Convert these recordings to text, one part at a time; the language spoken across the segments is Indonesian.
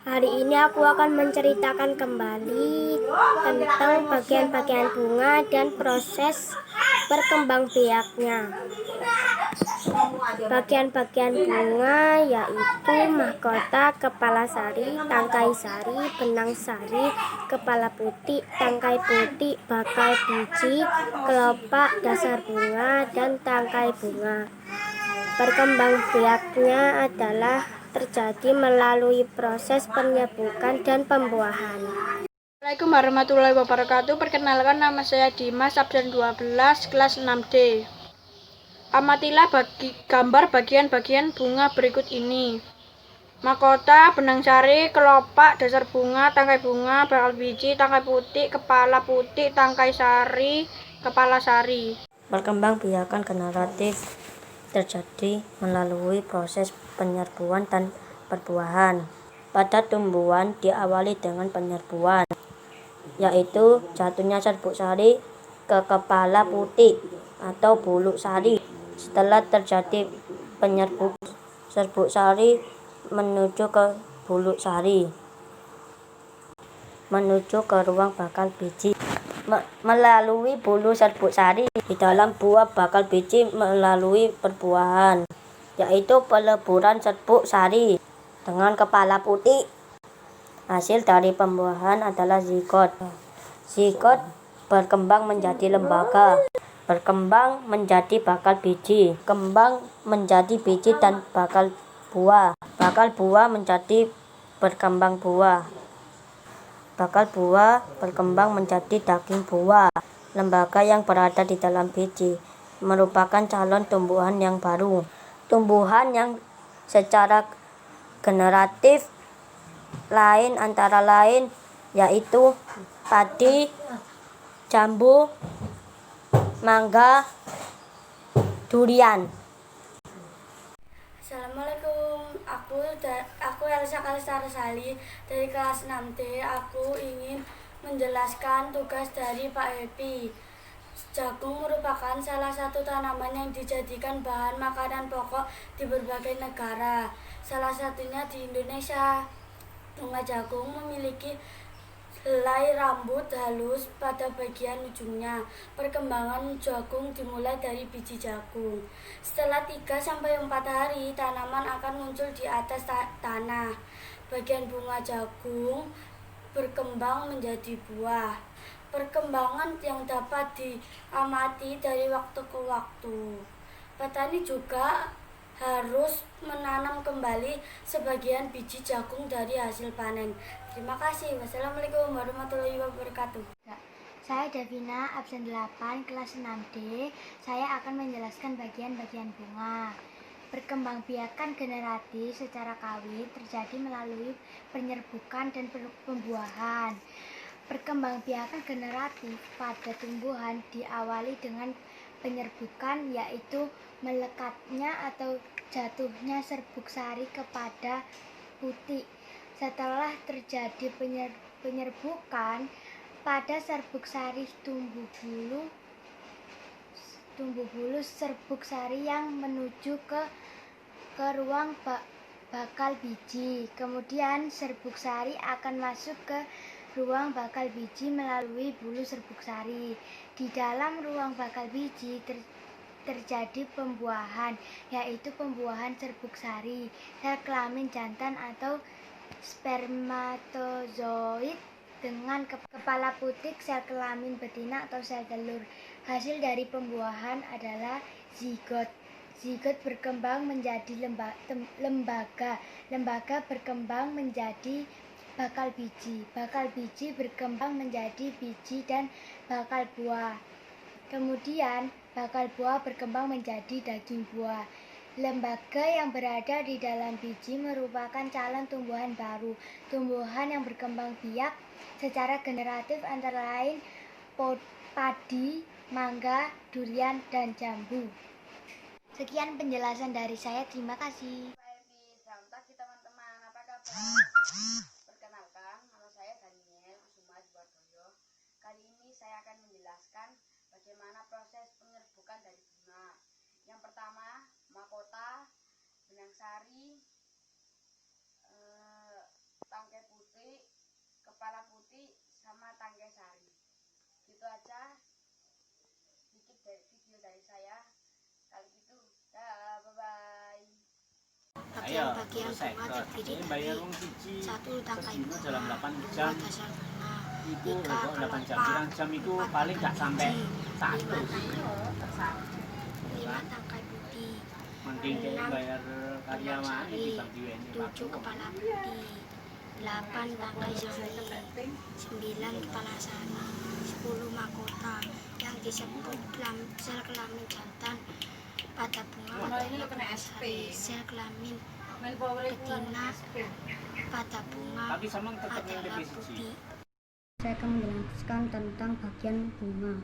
Hari ini aku akan menceritakan kembali tentang bagian-bagian bunga dan proses berkembangbiaknya. Bagian-bagian bunga yaitu mahkota, kepala sari, tangkai sari, benang sari, kepala putih, tangkai putih, bakal biji, kelopak, dasar bunga, dan tangkai bunga. Berkembangbiaknya adalah terjadi melalui proses penyerbukan dan pembuahan. Assalamualaikum warahmatullahi wabarakatuh. Perkenalkan, nama saya Dimas, absen 12, kelas 6D. Amatilah gambar bagian-bagian bunga berikut ini. Mahkota, benang sari, kelopak, dasar bunga, tangkai bunga, bakal biji, tangkai putih, kepala putih, tangkai sari, kepala sari. Perkembangbiakan generatif terjadi melalui proses penyerbuan dan perbuahan. Pada tumbuhan diawali dengan penyerbuan, yaitu jatuhnya serbuk sari ke kepala putih atau buluk sari. Setelah terjadi serbuk sari menuju ke buluk sari, menuju ke ruang bakal biji. Melalui bulu serbuk sari di dalam buah bakal biji melalui perbuahan, yaitu peleburan serbuk sari dengan kepala putih. Hasil dari pembuahan adalah zigot. Zigot berkembang menjadi lembaga, berkembang menjadi bakal biji, kembang menjadi biji dan bakal buah. Bakal buah menjadi berkembang buah. Bakal buah berkembang menjadi daging buah. Lembaga yang berada di dalam biji merupakan calon tumbuhan yang baru. Tumbuhan yang secara generatif lain antara lain yaitu padi, jambu, mangga, durian. Assalamualaikum, aku Elsa Kalestarsali dari kelas 6D. Aku ingin menjelaskan tugas dari Pak Happy. Jagung merupakan salah satu tanaman yang dijadikan bahan makanan pokok di berbagai negara, salah satunya di Indonesia. Bunga jagung memiliki helai rambut halus pada bagian ujungnya. Perkembangan jagung dimulai dari biji jagung. Setelah 3-4 hari, tanaman akan muncul di atas tanah. Bagian bunga jagung berkembang menjadi buah. Perkembangan yang dapat diamati dari waktu ke waktu. Petani juga harus menanam kembali sebagian biji jagung dari hasil panen. Terima kasih. Wassalamualaikum warahmatullahi wabarakatuh. Saya Davina, absen 8, kelas 6D. Saya akan menjelaskan bagian-bagian bunga. Perkembangbiakan generatif secara kawin terjadi melalui penyerbukan dan pembuahan. Perkembangbiakan generatif pada tumbuhan diawali dengan penyerbukan, yaitu melekatnya atau jatuhnya serbuk sari kepada putih. Setelah terjadi penyerbukan, pada serbuk sari tumbuh bulu serbuk sari yang menuju ke ruang bakal biji. Kemudian serbuk sari akan masuk ke ruang bakal biji melalui bulu serbuk sari. Di dalam ruang bakal biji terjadi pembuahan, yaitu pembuahan serbuk sari, sel kelamin jantan atau spermatozoid dengan kepala putih, sel kelamin betina atau sel telur. Hasil dari pembuahan adalah zigot. Zigot berkembang menjadi lembaga. Lembaga berkembang menjadi bakal biji. Bakal biji berkembang menjadi biji dan bakal buah. Kemudian bakal buah berkembang menjadi daging buah. Lembaga yang berada di dalam biji merupakan calon tumbuhan baru. Tumbuhan yang berkembang biak secara generatif antara lain padi, mangga, durian, dan jambu. Sekian penjelasan dari saya. Terima kasih. Selamat pagi teman-teman, apa kabar? Perkenalkan, nama saya Daniel Kusuma Jiwardoyo. Kali ini saya akan menjelaskan bagaimana proses penyerbukan dari bunga. Yang pertama, mahkota, benang sari, tangkai kepala putih, sama tangkai sari. Gitu aja sedikit dari video dari saya. Kali gitu, dah, bye-bye. Bagian-bagian bunga terdiri dari 1. Tangkai bunga, 2. Dasar bunga, 3. Kelopak, 4 bakal biji, 5 tangkai putih, 6 benang sari, 7 kepala putih, 8 tangkai sari, 9 kepala sari, 10 mahkota yang disebut sel kelamin jantan pada bunga adalah bunga sari. Sel kelamin betina pada bunga adalah putih. Saya akan menjelaskan tentang bagian bunga.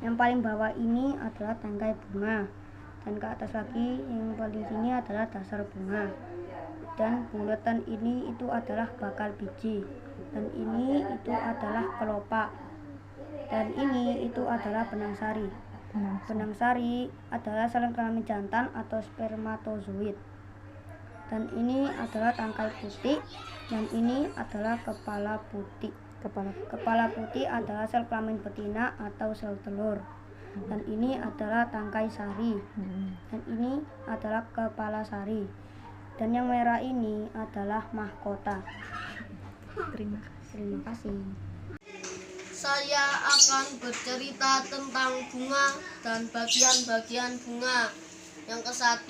Yang paling bawah ini adalah tangkai bunga, dan ke atas lagi yang paling sini adalah dasar bunga, dan bulatan ini itu adalah bakal biji, dan ini itu adalah kelopak, dan ini itu adalah benang sari. Benang sari adalah sel kelamin jantan atau spermatozoid, dan ini adalah tangkai putih, dan ini adalah kepala putih. Kepala putih adalah sel kelamin betina atau sel telur, dan ini adalah tangkai sari, dan ini adalah kepala sari, dan yang merah ini adalah mahkota. Terima kasih. Saya akan bercerita tentang bunga dan bagian-bagian bunga. Yang ke-1,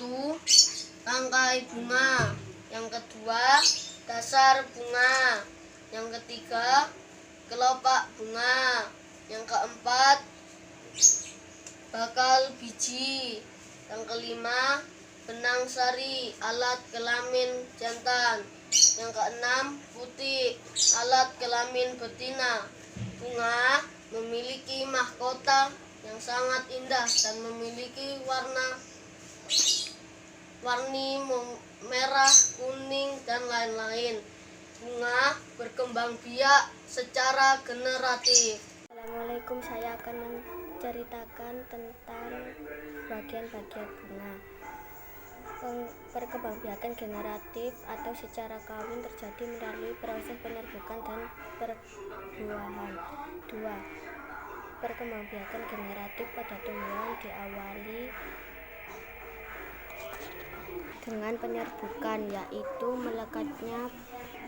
tangkai bunga. Yang kedua, dasar bunga. Yang ketiga, kelopak bunga. Yang keempat, bakal biji. Yang kelima, benang sari, alat kelamin jantan. Yang keenam, putih, alat kelamin betina. Bunga memiliki mahkota yang sangat indah dan memiliki warni merah, kuning, dan lain-lain. Bunga berkembang biak secara generatif. Assalamualaikum, saya akan menceritakan tentang bagian-bagian bunga. Perkembangbiakan generatif atau secara kawin terjadi melalui proses penyerbukan dan perbuahan. 2. Perkembangbiakan generatif pada tumbuhan diawali dengan penyerbukan, yaitu melekatnya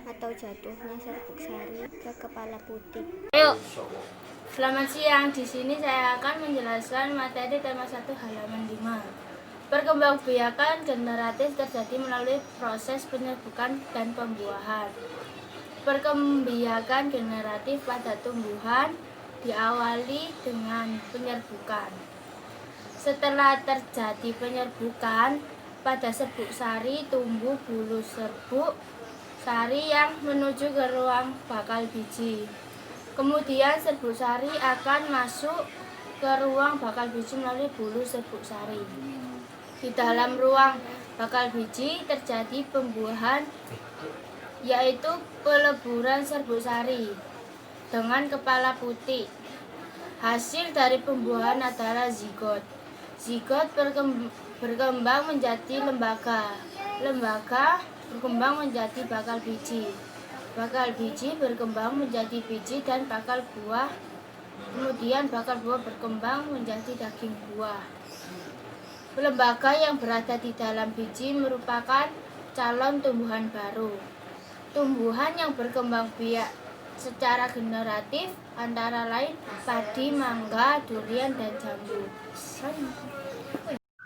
atau jatuhnya serbuk sari ke kepala putih. Selamat siang, di sini saya akan menjelaskan materi tema 1 halaman 5. Perkembangbiakan generatif terjadi melalui proses penyerbukan dan pembuahan. Perkembangbiakan generatif pada tumbuhan diawali dengan penyerbukan. Setelah terjadi penyerbukan, pada serbuk sari tumbuh bulu serbuk sari yang menuju ke ruang bakal biji. Kemudian serbuk sari akan masuk ke ruang bakal biji melalui bulu serbuk sari. Di dalam ruang bakal biji terjadi pembuahan, yaitu peleburan serbuk sari dengan kepala putih. Hasil dari pembuahan adalah zigot. Zigot berkembang menjadi lembaga. Lembaga berkembang menjadi bakal biji. Bakal biji berkembang menjadi biji dan bakal buah. Kemudian bakal buah berkembang menjadi daging buah. Lembaga yang berada di dalam biji merupakan calon tumbuhan baru. Tumbuhan yang berkembang biak secara generatif antara lain padi, mangga, durian, dan jambu.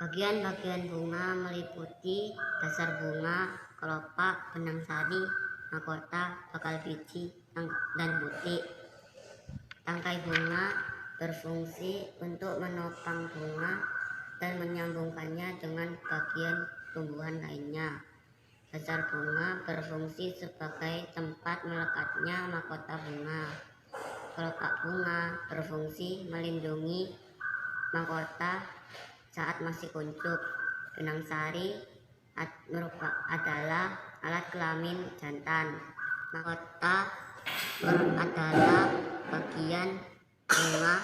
Bagian-bagian bunga meliputi dasar bunga, kelopak, benang sari, mahkota, bakal biji, dan putih. Tangkai bunga berfungsi untuk menopang bunga dan menyambungkannya dengan bagian tumbuhan lainnya. Dasar bunga berfungsi sebagai tempat melekatnya mahkota bunga. Kelopak bunga berfungsi melindungi mahkota saat masih kuncup. Benang sari adalah alat kelamin jantan. Mahkota adalah bagian bunga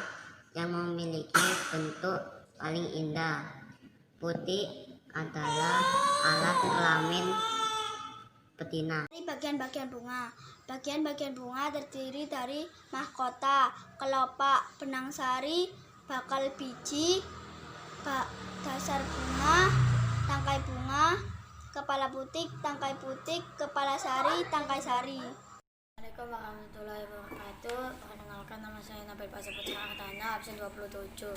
yang memiliki bentuk paling indah. Putih adalah alat kelamin betina. Ini bagian-bagian bunga. Bagian-bagian bunga terdiri dari mahkota, kelopak, benang sari, bakal biji, dasar bunga, tangkai bunga, kepala putik, tangkai putik, kepala sari, tangkai sari. Assalamualaikum warahmatullahi wabarakatuh. Perkenalkan, nama saya Nabil Pasha Putra Ardana, absen 27.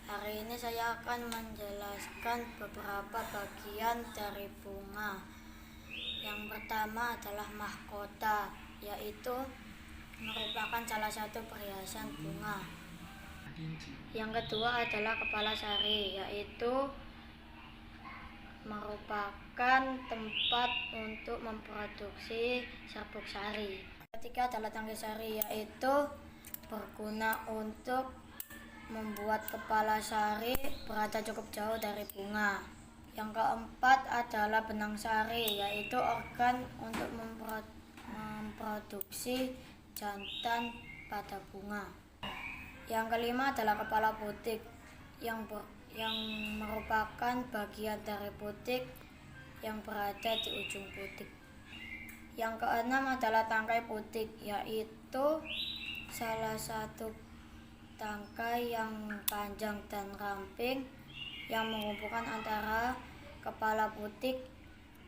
Hari ini saya akan menjelaskan beberapa bagian dari bunga. Yang pertama adalah mahkota, yaitu merupakan salah satu perhiasan bunga. Yang kedua adalah kepala sari, yaitu merupakan tempat untuk memproduksi serbuk sari. Ketiga adalah tangkai sari, yaitu berguna untuk membuat kepala sari berada cukup jauh dari bunga. Yang keempat adalah benang sari, yaitu organ untuk memproduksi jantan pada bunga. Yang kelima adalah kepala putik, yang merupakan bagian dari putik yang berada di ujung putik. Yang keenam adalah tangkai putik, yaitu salah satu tangkai yang panjang dan ramping yang menghubungkan antara kepala putik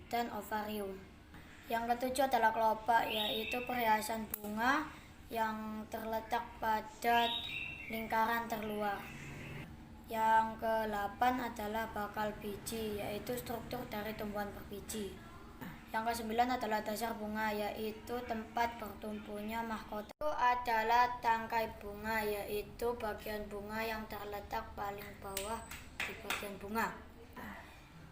dan ovarium. Yang ketujuh adalah kelopak, yaitu perhiasan bunga yang terletak pada lingkaran terluar. Yang ke-8 adalah bakal biji, yaitu struktur dari tumbuhan berbiji. Yang ke-9 adalah dasar bunga, yaitu tempat bertumbuhnya mahkota. Itu adalah tangkai bunga, yaitu bagian bunga yang terletak paling bawah di bagian bunga.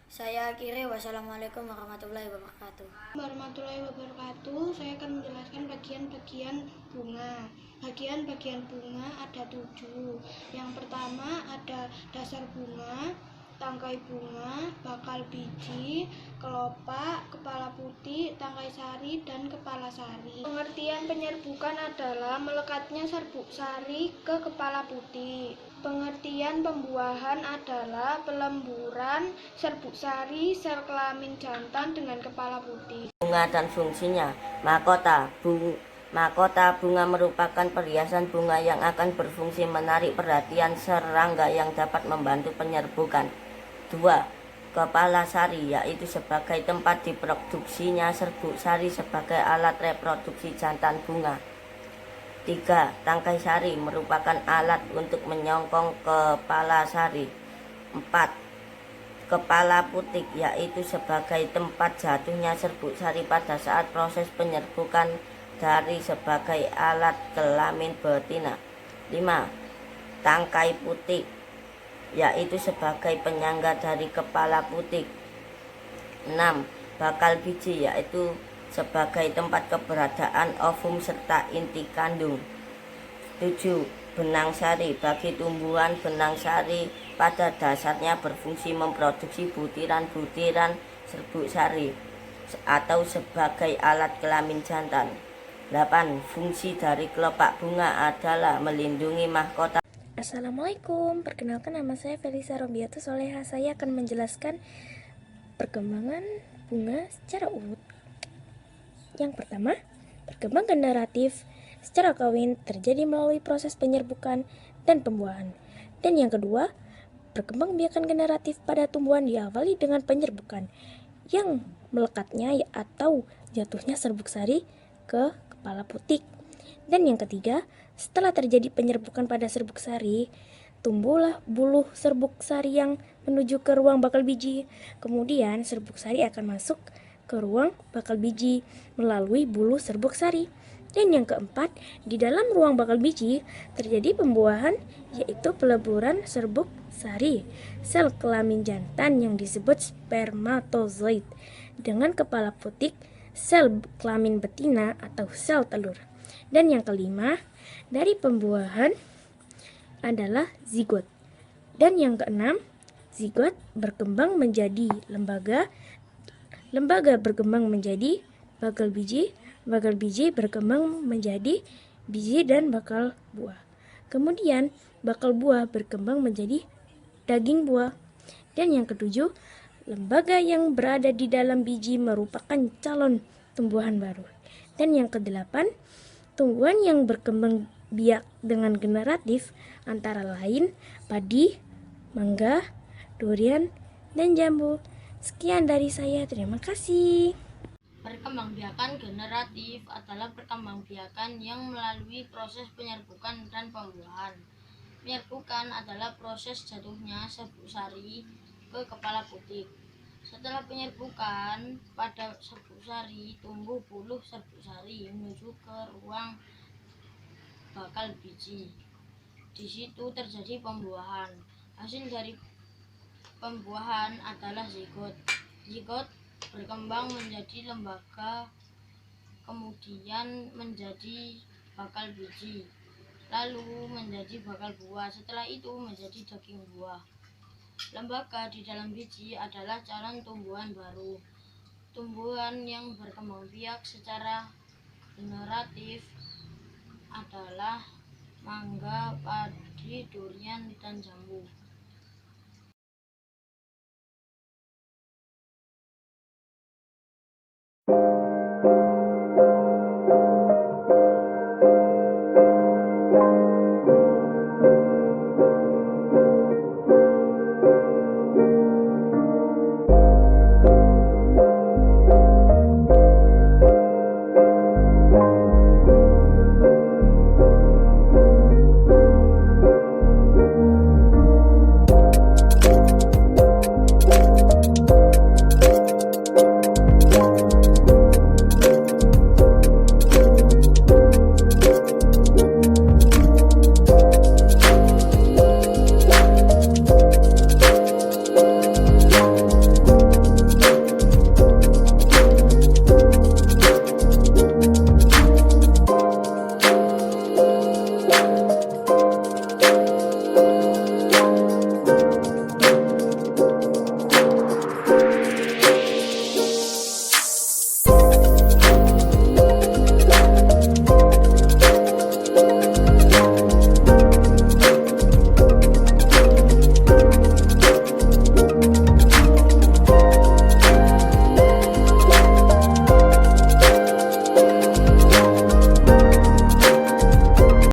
Saya akhiri, wassalamualaikum warahmatullahi wabarakatuh. Warahmatullahi wabarakatuh. Saya akan menjelaskan bagian-bagian bunga. Bagian-bagian bunga ada 7. Yang pertama ada dasar bunga, tangkai bunga, bakal biji, kelopak, kepala putih, tangkai sari, dan kepala sari. Pengertian penyerbukan adalah melekatnya serbuk sari ke kepala putih. Pengertian pembuahan adalah pelemburan serbuk sari sel kelamin jantan dengan kepala putih. Bunga dan fungsinya. Mahkota bunga merupakan perhiasan bunga yang akan berfungsi menarik perhatian serangga yang dapat membantu penyerbukan. 2. Kepala sari, yaitu sebagai tempat diproduksinya serbuk sari sebagai alat reproduksi jantan bunga. 3. Tangkai sari merupakan alat untuk menyongkong kepala sari. 4. Kepala putik, yaitu sebagai tempat jatuhnya serbuk sari pada saat proses penyerbukan dari sebagai alat kelamin betina. 5. Tangkai putik, yaitu sebagai penyangga dari kepala putik. 6. Bakal biji, yaitu sebagai tempat keberadaan ovum serta inti kandung. 7. Benang sari, bagi tumbuhan benang sari pada dasarnya berfungsi memproduksi butiran-butiran serbuk sari atau sebagai alat kelamin jantan. 8. Fungsi dari kelopak bunga adalah melindungi mahkota. Assalamualaikum, perkenalkan nama saya Felisa Robiatu Soleha. Saya akan menjelaskan perkembangan bunga secara urut. Yang pertama, perkembangan generatif secara kawin terjadi melalui proses penyerbukan dan pembuahan. Dan yang kedua, perkembangbiakan generatif pada tumbuhan diawali dengan penyerbukan yang melekatnya atau jatuhnya serbuk sari ke kepala putik. Dan yang ketiga, setelah terjadi penyerbukan pada serbuk sari, tumbuhlah buluh serbuk sari yang menuju ke ruang bakal biji. Kemudian serbuk sari akan masuk ke ruang bakal biji melalui buluh serbuk sari. Dan yang keempat, di dalam ruang bakal biji terjadi pembuahan, yaitu peleburan serbuk sari, sel kelamin jantan yang disebut spermatozoid, dengan kepala putik, sel kelamin betina atau sel telur. Dan yang kelima, dari pembuahan adalah zigot. Dan yang keenam, zigot berkembang menjadi lembaga, lembaga berkembang menjadi bakal biji berkembang menjadi biji dan bakal buah. Kemudian bakal buah berkembang menjadi daging buah. Dan yang ketujuh, lembaga yang berada di dalam biji merupakan calon tumbuhan baru. Dan yang kedelapan, tumbuhan yang berkembang biak dengan generatif antara lain padi, mangga, durian, dan jambu. Sekian dari saya, terima kasih. Perkembangbiakan generatif adalah perkembangbiakan yang melalui proses penyerbukan dan pembuahan. Penyerbukan adalah proses jatuhnya serbuk sari ke kepala putik. Setelah penyerbukan, pada serbuk sari tumbuh buluh serbuk sari menuju ke ruang bakal biji. Di situ terjadi pembuahan. Hasil dari pembuahan adalah zigot. Zigot berkembang menjadi lembaga, kemudian menjadi bakal biji, lalu menjadi bakal buah, setelah itu menjadi daging buah. Lembaga di dalam biji adalah calon tumbuhan baru. Tumbuhan yang berkembang biak secara generatif adalah mangga, padi, durian, dan jambu.